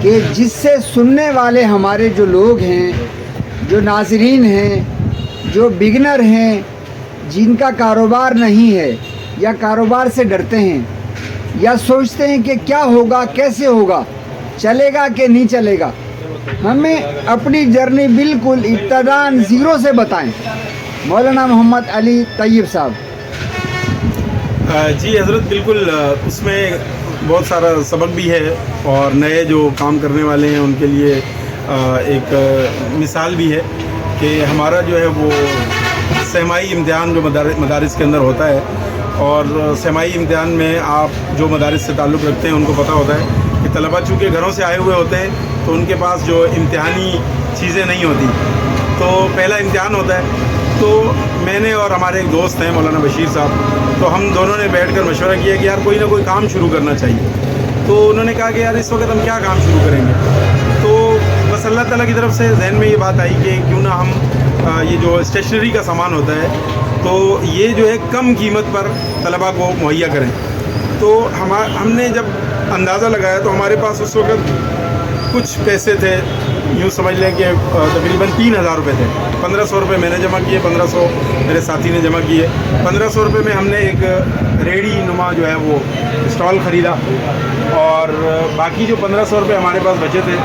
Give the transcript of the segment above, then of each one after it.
کہ جس سے سننے والے ہمارے جو لوگ ہیں، جو ناظرین ہیں، جو بگنر ہیں، جن کا کاروبار نہیں ہے یا کاروبار سے ڈرتے ہیں یا سوچتے ہیں کہ کیا ہوگا، کیسے ہوگا، چلے گا کہ نہیں چلے گا، ہمیں اپنی جرنی بالکل ابتداً زیرو سے بتائیں مولانا محمد علی طیب صاحب۔ جی حضرت، بالکل اس میں بہت سارا سبق بھی ہے اور نئے جو کام کرنے والے ہیں ان کے لیے ایک مثال بھی ہے کہ ہمارا جو ہے وہ سیمائی امتحان جو مدارس کے اندر ہوتا ہے، اور سیمائی امتحان میں آپ جو مدارس سے تعلق رکھتے ہیں ان کو پتہ ہوتا ہے کہ طلبہ چونکہ گھروں سے آئے ہوئے ہوتے ہیں تو ان کے پاس جو امتحانی چیزیں نہیں ہوتی، تو پہلا امتحان ہوتا ہے۔ تو میں نے اور ہمارے ایک دوست ہیں مولانا بشیر صاحب، تو ہم دونوں نے بیٹھ کر مشورہ کیا کہ یار کوئی نہ کوئی کام شروع کرنا چاہیے۔ تو انہوں نے کہا کہ یار اس وقت ہم کیا کام شروع کریں گے؟ تو بس اللہ تعالیٰ کی طرف سے ذہن میں یہ بات آئی کہ کیوں نہ ہم یہ جو اسٹیشنری کا سامان ہوتا ہے تو یہ جو ہے کم قیمت پر طلباء کو مہیا کریں۔ تو ہم نے جب اندازہ لگایا تو ہمارے پاس اس وقت کچھ پیسے تھے، یوں سمجھ لیں کہ تقریباً 3000 روپے تھے۔ 1500 روپے میں نے جمع کیے، 1500 میرے ساتھی نے جمع کیے۔ 1500 روپے میں ہم نے ایک ریڑھی نما جو ہے وہ اسٹال خریدا، اور باقی جو 1500 روپے ہمارے پاس بچے تھے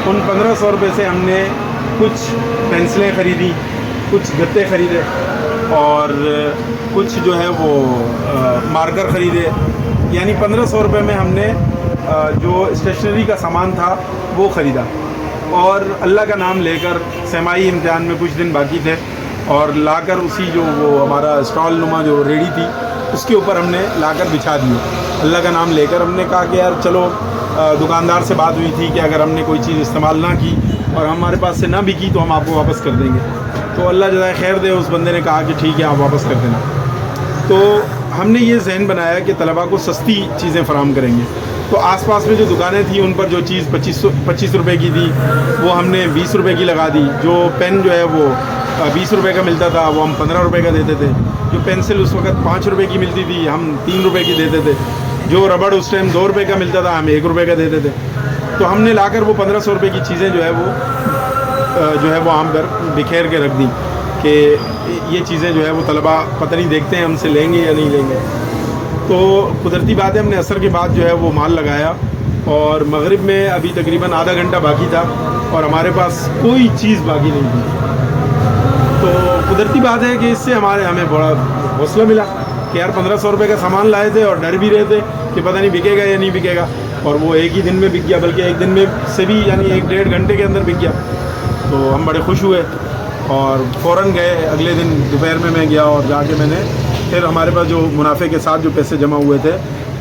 ان 1500 روپے سے ہم نے کچھ پینسلیں خریدی، کچھ گتے خریدے، اور کچھ جو ہے وہ مارکر خریدے۔ یعنی 1500 روپے میں ہم نے جو اسٹیشنری کا سامان تھا وہ خریدا، اور اللہ کا نام لے کر سیمائی امتحان میں کچھ دن باقی تھے، اور لا کر اسی جو وہ ہمارا اسٹال نما جو ریڑھی تھی اس کے اوپر ہم نے لا کر بچھا دیے اللہ کا نام لے کر۔ ہم نے کہا کہ یار چلو، دکاندار سے بات ہوئی تھی کہ اگر ہم نے کوئی چیز استعمال نہ کی اور ہمارے پاس سے نہ بکی تو ہم آپ کو واپس کر دیں گے۔ تو اللہ جزائے خیر دے، اس بندے نے کہا کہ ٹھیک ہے آپ واپس کر دینا۔ تو ہم نے یہ ذہن بنایا کہ طلباء کو سستی چیزیں فراہم کریں گے۔ تو آس پاس میں جو دکانیں تھیں ان پر جو چیز 25 روپے کی تھی وہ ہم نے 20 روپے کی لگا دی۔ جو پین جو ہے وہ 20 روپے کا ملتا تھا وہ ہم 15 روپے کا دیتے تھے۔ جو پینسل اس وقت 5 روپے کی ملتی تھی ہم 3 روپے کی دیتے تھے۔ جو ربڑ اس ٹائم 2 روپے کا ملتا تھا ہم 1 روپے کا دیتے تھے۔ تو ہم نے لا کر وہ 1500 روپے کی چیزیں جو ہے وہ عام پر بکھیر کے رکھ دیں کہ یہ چیزیں جو ہے وہ طلباء پتہ نہیں دیکھتے ہیں ہم سے لیں گے یا نہیں لیں گے۔ تو قدرتی بات ہے ہم نے عصر کے بعد جو ہے وہ مال لگایا، اور مغرب میں ابھی تقریباً آدھا گھنٹہ باقی تھا اور ہمارے پاس کوئی چیز باقی نہیں تھی۔ تو قدرتی بات ہے کہ اس سے ہمیں بڑا حوصلہ ملا کہ یار 1500 روپے کا سامان لائے تھے اور ڈر بھی رہے تھے کہ پتہ نہیں بکے گا یا نہیں بکے گا، اور وہ ایک ہی دن میں بک گیا، بلکہ ایک دن میں سے بھی یعنی 1-1.5 گھنٹے کے اندر بک گیا۔ تو ہم بڑے خوش ہوئے اور فوراً گئے۔ اگلے دن دوپہر میں گیا اور جا کے میں نے پھر ہمارے پاس جو منافع کے ساتھ جو پیسے جمع ہوئے تھے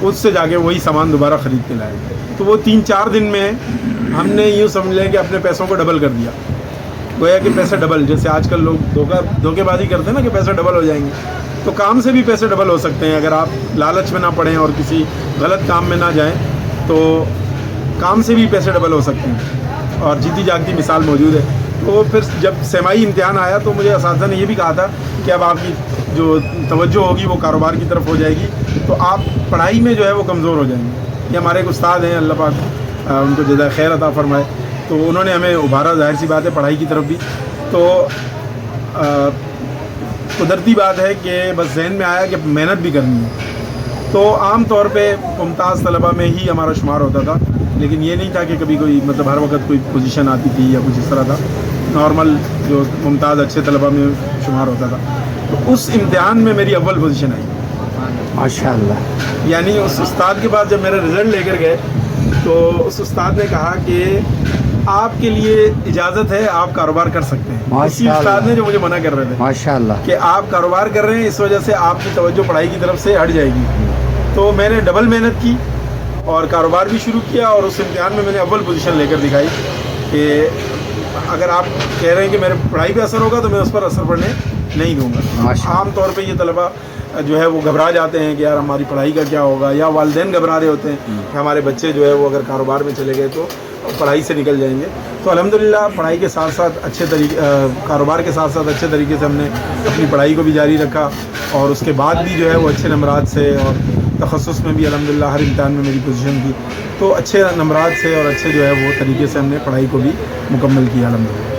اس سے جا کے وہی سامان دوبارہ خرید کے لائے۔ تو وہ 3-4 دن میں ہم نے یوں سمجھ لیں کہ اپنے پیسوں کو ڈبل کر دیا، گویا کہ پیسے ڈبل، جیسے آج کل لوگ دھوکے بازی کرتے ہیں نا کہ پیسے ڈبل ہو جائیں گے، تو کام سے بھی پیسے ڈبل ہو سکتے ہیں اگر آپ لالچ میں نہ پڑیں اور کسی غلط کام میں نہ جائیں، تو کام سے بھی پیسے ڈبل ہو سکتے ہیں، اور جیتی جاگتی مثال موجود ہے۔ تو پھر جب سیمائی امتحان آیا تو مجھے اساتذہ نے یہ بھی کہا تھا کہ اب آپ کی جو توجہ ہوگی وہ کاروبار کی طرف ہو جائے گی، تو آپ پڑھائی میں جو ہے وہ کمزور ہو جائیں گے۔ یہ ہمارے ایک استاد ہیں، اللہ پاک ان کو جزائے خیر عطا فرمائے، تو انہوں نے ہمیں ابھارا، ظاہر سی بات ہے پڑھائی کی طرف بھی۔ تو قدرتی بات ہے کہ بس ذہن میں آیا کہ محنت بھی کرنی ہے۔ تو عام طور پہ ممتاز طلباء میں ہی ہمارا شمار ہوتا تھا، لیکن یہ نہیں تھا کہ کبھی کوئی ہر وقت کوئی پوزیشن آتی تھی یا کچھ اس طرح تھا، نارمل جو ممتاز اچھے طلباء میں شمار ہوتا تھا۔ تو اس امتحان میں میری اول پوزیشن آئی ماشاءاللہ۔ یعنی اس استاد کے بعد جب میرا رزلٹ لے کر گئے تو اس استاد نے کہا کہ آپ کے لیے اجازت ہے، آپ کاروبار کر سکتے ہیں۔ اسی استاد نے جو مجھے منع کر رہے تھے ماشاءاللہ کہ آپ کاروبار کر رہے ہیں، اس وجہ سے آپ کی توجہ پڑھائی کی طرف سے ہٹ جائے گی۔ تو میں نے ڈبل محنت کی اور کاروبار بھی شروع کیا، اور اس امتحان میں نے اول پوزیشن لے کر دکھائی کہ اگر آپ کہہ رہے ہیں کہ میرے پڑھائی پہ اثر ہوگا تو میں اس پر اثر پڑنے نہیں دوں گا۔ عام طور پہ یہ طلباء جو ہے وہ گھبرا جاتے ہیں کہ یار ہماری پڑھائی کا کیا ہوگا، یا والدین گھبرا رہے ہوتے ہیں کہ ہمارے بچے جو ہے وہ اگر کاروبار میں چلے گئے تو پڑھائی سے نکل جائیں گے۔ تو الحمدللہ پڑھائی کے ساتھ ساتھ کاروبار کے ساتھ ساتھ اچھے طریقے سے ہم نے اپنی پڑھائی کو بھی جاری رکھا، اور اس کے بعد بھی جو ہے وہ اچھے نمبرات سے اور تخصص میں بھی الحمدللہ ہر امتحان میں میری پوزیشن تھی. تو اچھے نمبرات سے اور اچھے جو ہے وہ طریقے سے ہم نے پڑھائی کو بھی مکمل کیا الحمدللہ.